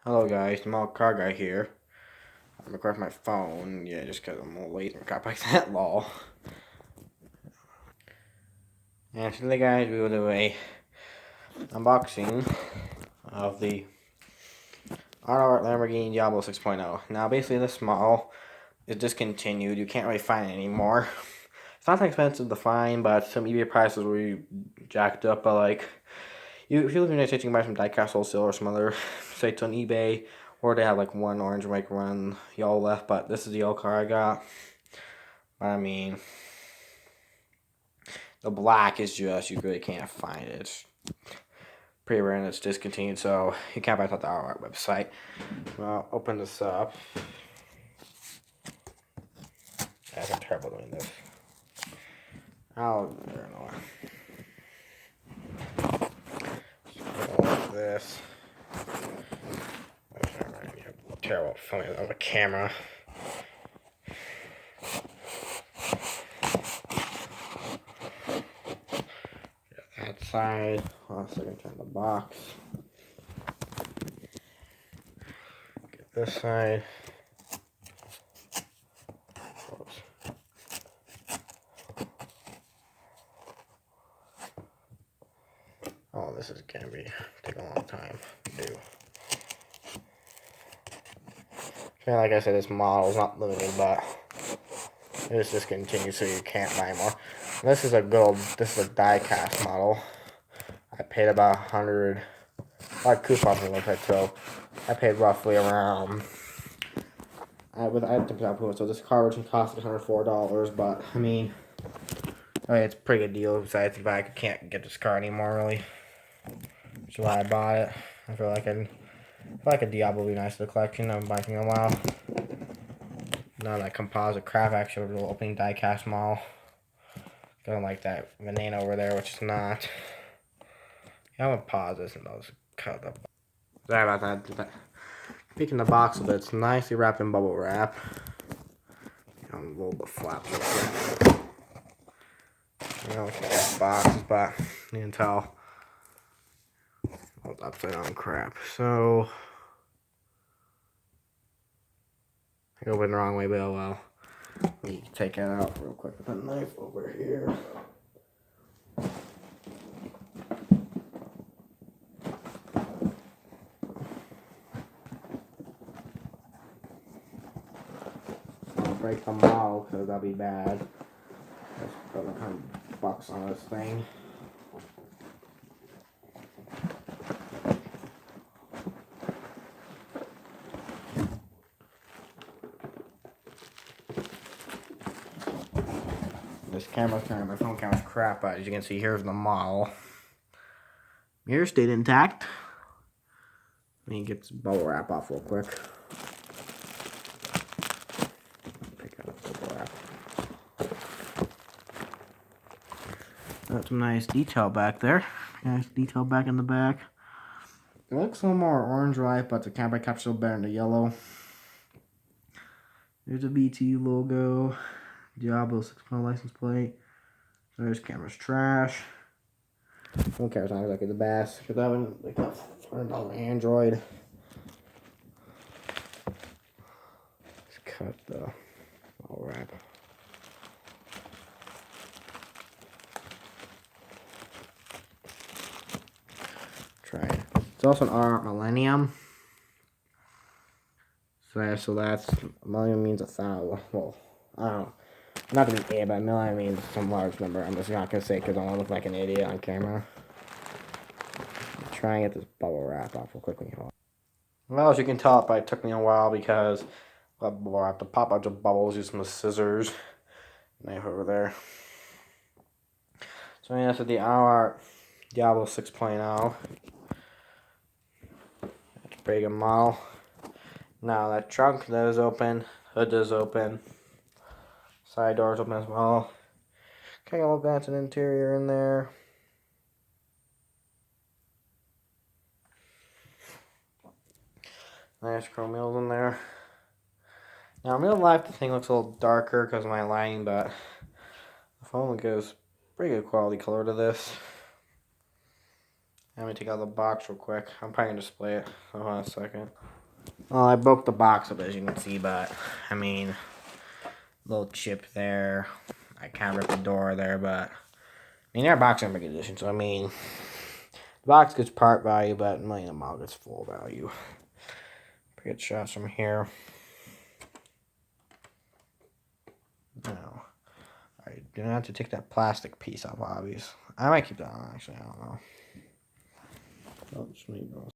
Hello guys, small car guy here. I'm recording my phone, yeah, just because I'm a little late and got back to that law. And today guys, we will do a unboxing of the AUTOart Lamborghini Diablo 6.0. Now basically this model is discontinued, you can't really find it anymore. It's not that expensive to find, but some eBay prices were jacked up, but like, if you live in the United States, you can buy some diecast wholesale or some other sites on eBay, or they have like one orange make one yellow left, but this is the yellow car I got. I mean, the black is just, you really can't find it. It's pretty rare and it's discontinued, so you can't buy it at the AUTOart website. Well, open this up. I'm terrible doing this. Oh, I don't know. Like this. I'm terrible filming on the camera. That side. Hold on a second, turn the box. Get this side. Oops. Oh, this is gonna take a long time to do. And like I said, this model is not limited, but it's discontinued, so you can't buy more. This is a die-cast model. I paid about 100, like coupon on the website, so I paid roughly around. I had to put so this car originally cost $104, but I mean, it's a pretty good deal. Besides the fact I can't get this car anymore, really. That's why I bought it. I feel like a Diablo would be nice to the collection. I've been buying a while. None of that composite crap. Actually, a little opening die-cast model. Don't like that banana over there, which is not. Yeah, I'm gonna pause this and I'll just cut up. Sorry about that. Peeking the box a bit. It's nicely wrapped in bubble wrap. A little bit flaps up there. I don't care about boxes, but you can tell. Oh, it's upside down crap. So I opened the wrong way, but oh well. Let me take it out real quick with a knife over here. I'll break the model because that'll be bad. Let's put a $100 on this thing. This camera's turning, my phone camera's crap, but as you can see, here's the model. Mirror stayed intact. Let me get this bubble wrap off real quick. Pick up the bubble wrap. Got some nice detail back there. Nice detail back in the back. It looks a little more orange, right? But the camera captures a little better in the yellow. There's a BT logo. Diablo 6.0 license plate. So there's camera's trash. Phone camera's not exactly the best because I haven't like a $100 Android. Let's cut the bubble wrap. Try it. It's also an AUTOart Millennium. So that's millennium means 1,000. Well, I don't know. Not to be A, but millennium means some large number. I'm just not gonna say because I don't want to look like an idiot on camera. Try and get this bubble wrap off real quickly. Well, as you can tell, it probably took me a while because I have to pop out the bubbles using the scissors. Knife over there. So yeah, this is the AUTOart Diablo 6.0. It's a pretty good model. Now that trunk that is open, hood is open, side doors open as well. Kind of a little vents and interior in there. Nice chrome wheels in there. Now in real life the thing looks a little darker because of my lighting, but the phone gives pretty good quality color to this. Let me take out the box real quick. I'm probably gonna display it. Hold on a second. Well, I broke the box up as you can see, but I mean, little chip there. I kind of ripped the door there, but I mean, our box is in good condition. So I mean, the box gets part value, but the model gets full value. Pretty good shots from here. Now, I do not have to take that plastic piece off, obvious. I might keep that on, actually. I don't know. Oh, just leave it.